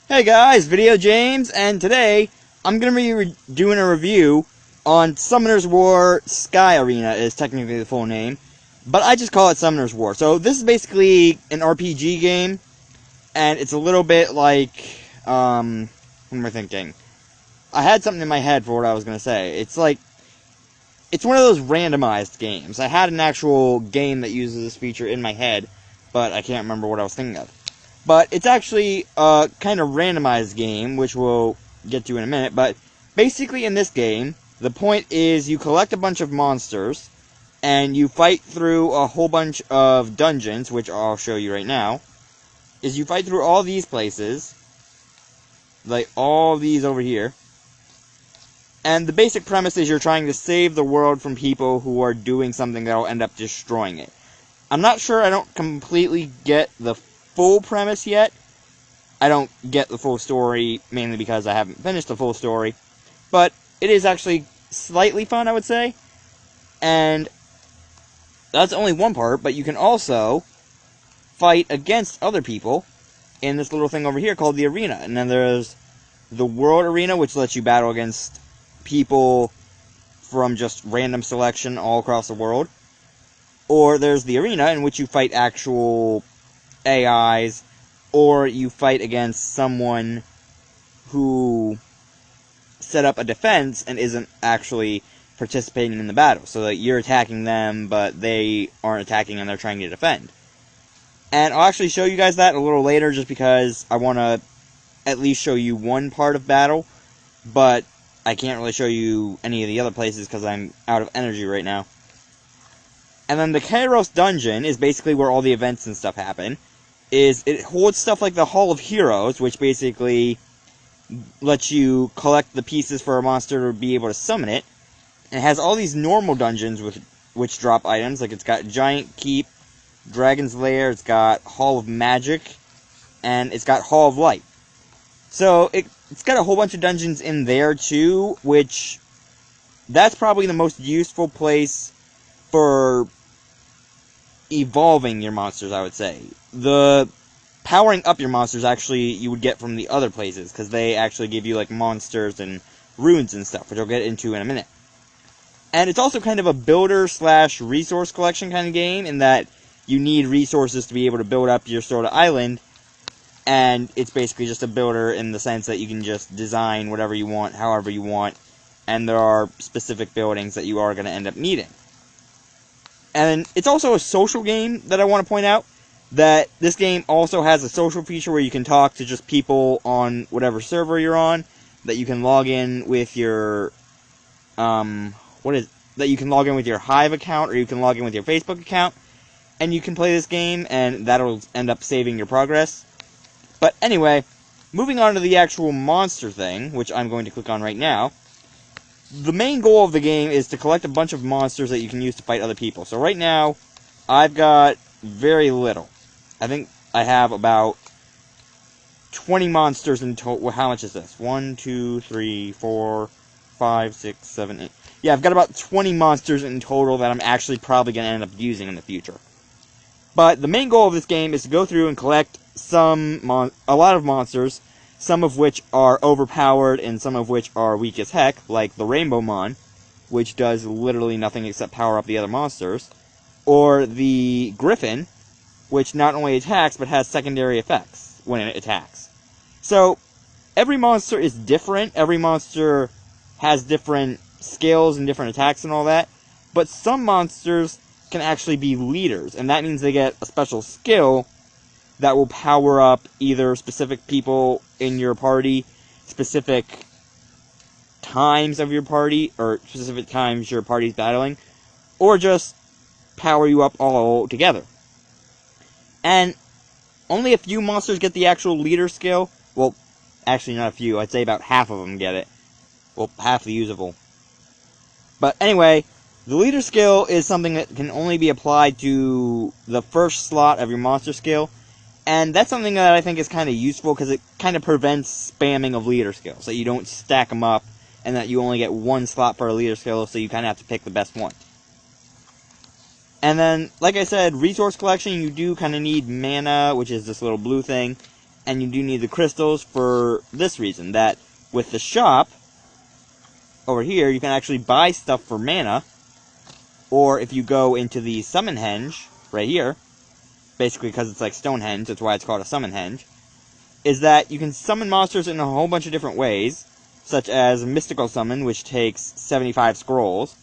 Hey guys, VideoJames, and today I'm going to be doing a review on Summoner's War Sky Arena is technically the full name, but I just call it Summoner's War. So this is basically an RPG game, and it's a little bit like, what am I thinking? I had something in my head for what I was going to say. It's like, it's one of those randomized games. I had an actual game that uses this feature in my head, but I can't remember what I was thinking of. But it's actually a kind of randomized game, which we'll get to in a minute. But basically in this game, the point is you collect a bunch of monsters, and you fight through a whole bunch of dungeons, which I'll show you right now. Is you fight through all these places, like all these over here. And the basic premise is you're trying to save the world from people who are doing something that will end up destroying it. I'm not sure, I don't completely get the full premise yet. I don't get the full story, mainly because I haven't finished the full story. But it is actually slightly fun, I would say. And that's only one part, but you can also fight against other people in this little thing over here called the arena. And then there's the world arena, which lets you battle against people from just random selection all across the world. Or there's the arena, in which you fight actual AIs, or you fight against someone who set up a defense and isn't actually participating in the battle. So that you're attacking them, but they aren't attacking and they're trying to defend. And I'll actually show you guys that a little later, just because I want to at least show you one part of battle, but I can't really show you any of the other places because I'm out of energy right now. And then the Kairos Dungeon is basically where all the events and stuff happen. It holds stuff like the Hall of Heroes, which basically lets you collect the pieces for a monster to be able to summon it. And it has all these normal dungeons which drop items, like it's got Giant Keep, Dragon's Lair, it's got Hall of Magic, and it's got Hall of Light. So it's got a whole bunch of dungeons in there too, which that's probably the most useful place for evolving your monsters, I would say. The powering up your monsters, actually, you would get from the other places, because they actually give you, like, monsters and runes and stuff, which I'll get into in a minute. And it's also kind of a builder-slash-resource collection kind of game, in that you need resources to be able to build up your sort of island, and it's basically just a builder in the sense that you can just design whatever you want, however you want, and there are specific buildings that you are going to end up needing. And it's also a social game that I want to point out, that this game also has a social feature where you can talk to just people on whatever server you're on, that you can log in with your, that you can log in with your Hive account, or you can log in with your Facebook account, and you can play this game, and that'll end up saving your progress. But anyway, moving on to the actual monster thing, which I'm going to click on right now. The main goal of the game is to collect a bunch of monsters that you can use to fight other people. So right now, I've got very little. I think I have about 20 monsters in total. Well, how much is this? 1, 2, 3, 4, 5, 6, 7, 8. Yeah, I've got about 20 monsters in total that I'm actually probably going to end up using in the future. But the main goal of this game is to go through and collect a lot of monsters, some of which are overpowered and some of which are weak as heck, like the Rainbow Mon, which does literally nothing except power up the other monsters, or the Griffin, which not only attacks but has secondary effects when it attacks. So, every monster is different, every monster has different skills and different attacks and all that, but some monsters can actually be leaders, and that means they get a special skill that will power up either specific people in your party, specific times of your party, or specific times your party's battling, or just power you up all together. And only a few monsters get the actual leader skill. Well, actually not a few, I'd say about half of them get it. Well, half the usable. But anyway, the leader skill is something that can only be applied to the first slot of your monster skill. And that's something that I think is kind of useful, because it kind of prevents spamming of leader skills, so you don't stack them up, and that you only get one slot for a leader skill, so you kind of have to pick the best one. And then, like I said, resource collection, you do kind of need mana, which is this little blue thing, And you do need the crystals for this reason, that with the shop, over here, you can actually buy stuff for mana, or if you go into the summon henge, right here, basically because it's like Stonehenge, that's why it's called a summon henge, is that you can summon monsters in a whole bunch of different ways, such as Mystical Summon, which takes 75 scrolls,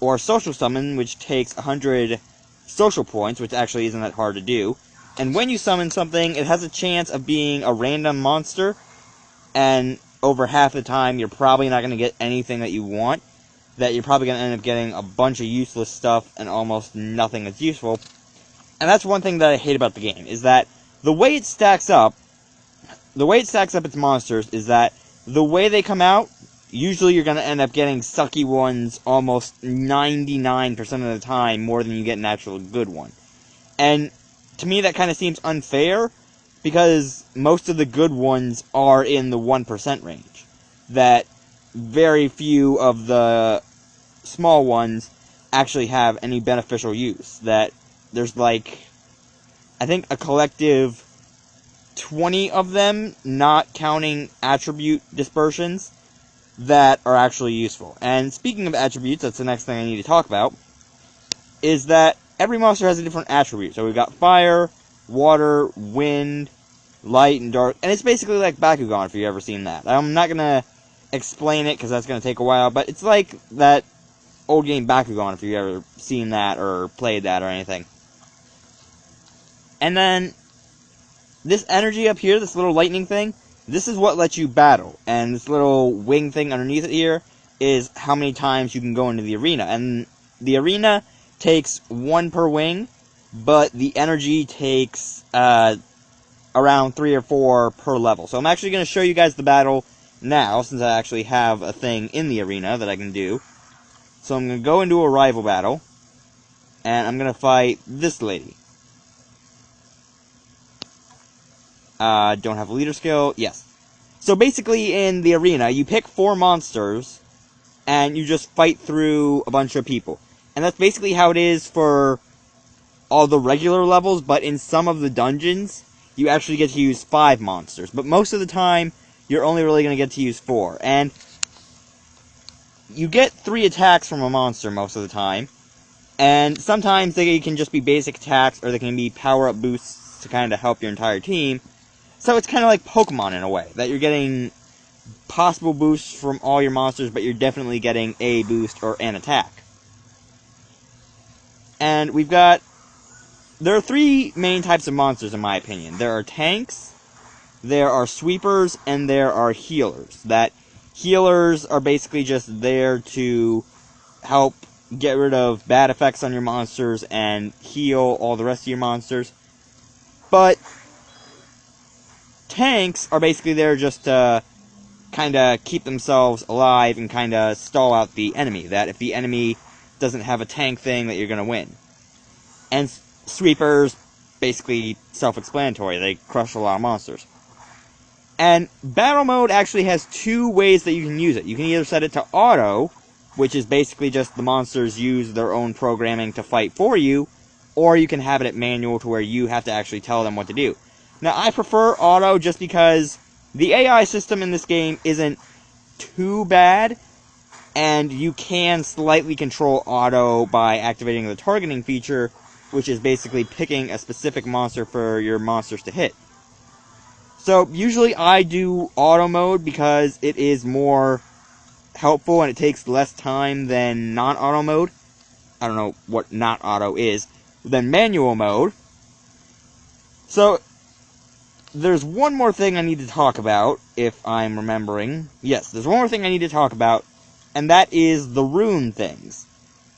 or Social Summon, which takes 100 social points, which actually isn't that hard to do. And when you summon something, it has a chance of being a random monster, and over half the time, you're probably not going to get anything that you want, that you're probably going to end up getting a bunch of useless stuff and almost nothing that's useful. And that's one thing that I hate about the game, is that the way it stacks up its monsters is that the way they come out, usually you're going to end up getting sucky ones almost 99% of the time more than you get an actual good one. And to me that kind of seems unfair, because most of the good ones are in the 1% range. That very few of the small ones actually have any beneficial use. That there's like, I think a collective 20 of them, not counting attribute dispersions, that are actually useful. And speaking of attributes, that's the next thing I need to talk about, is that every monster has a different attribute. So we've got fire, water, wind, light, and dark. And it's basically like Bakugan, if you've ever seen that. I'm not going to explain it, because that's going to take a while, but it's like that old game Bakugan, if you've ever seen that or played that or anything. And then this energy up here, this little lightning thing, this is what lets you battle. And this little wing thing underneath it here is how many times you can go into the arena. And the arena takes 1 per wing, but the energy takes around 3 or 4 per level. So I'm actually going to show you guys the battle now, since I actually have a thing in the arena that I can do. So I'm going to go into a rival battle, and I'm going to fight this lady. Don't have a leader skill. Yes. So basically in the arena, you pick 4 monsters, and you just fight through a bunch of people. And that's basically how it is for all the regular levels, but in some of the dungeons, you actually get to use 5 monsters. But most of the time, you're only really going to get to use 4. And you get 3 attacks from a monster most of the time. And sometimes they can just be basic attacks, or they can be power-up boosts to kind of help your entire team. So it's kind of like Pokemon in a way, that you're getting possible boosts from all your monsters, but you're definitely getting a boost or an attack. And we've got, there are 3 main types of monsters in my opinion. There are tanks, there are sweepers, and there are healers. That healers are basically just there to help get rid of bad effects on your monsters and heal all the rest of your monsters. But tanks are basically there just to kind of keep themselves alive and kind of stall out the enemy. That if the enemy doesn't have a tank thing, that you're going to win. And sweepers, basically self-explanatory. They crush a lot of monsters. And battle mode actually has 2 ways that you can use it. You can either set it to auto, which is basically just the monsters use their own programming to fight for you, or you can have it at manual to where you have to actually tell them what to do. Now, I prefer auto just because the AI system in this game isn't too bad, and you can slightly control auto by activating the targeting feature, which is basically picking a specific monster for your monsters to hit. So, usually I do auto mode because it is more helpful and it takes less time than non-auto mode. I don't know what not auto is. Than manual mode. So, there's one more thing I need to talk about, if I'm remembering. Yes, there's one more thing I need to talk about, and that is the rune things.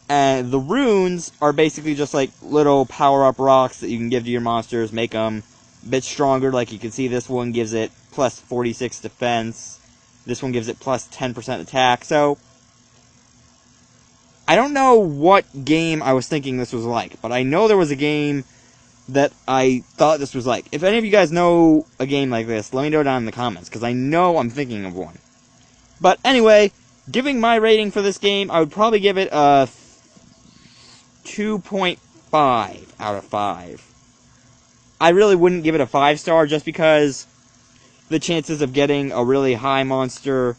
And the runes are basically just like little power-up rocks that you can give to your monsters, make them a bit stronger. Like you can see, this one gives it plus 46 defense. This one gives it plus 10% attack. So, I don't know what game I was thinking this was like, but I know there was a game that I thought this was like. If any of you guys know a game like this, let me know down in the comments, because I know I'm thinking of one. But anyway, giving my rating for this game, I would probably give it a 2.5 out of 5. I really wouldn't give it a 5-star just because the chances of getting a really high monster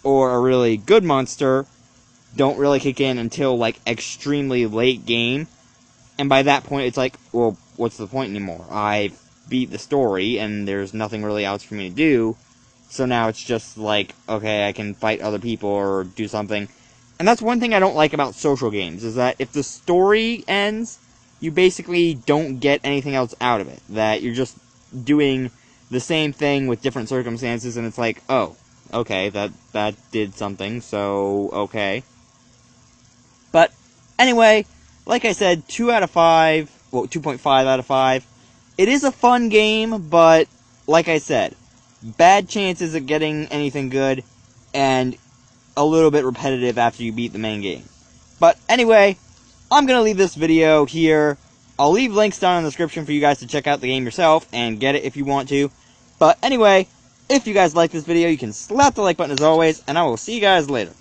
or a really good monster don't really kick in until, like, extremely late game. And by that point, it's like, well, what's the point anymore? I've beat the story, and there's nothing really else for me to do. So now it's just like, okay, I can fight other people or do something. And that's one thing I don't like about social games, is that if the story ends, you basically don't get anything else out of it. That you're just doing the same thing with different circumstances, and it's like, oh, okay, that did something, so okay. But anyway, like I said, 2 out of 5, well, 2.5 out of 5. It is a fun game, but like I said, bad chances of getting anything good, and a little bit repetitive after you beat the main game. But anyway, I'm going to leave this video here. I'll leave links down in the description for you guys to check out the game yourself and get it if you want to. But anyway, if you guys like this video, you can slap the like button as always, and I will see you guys later.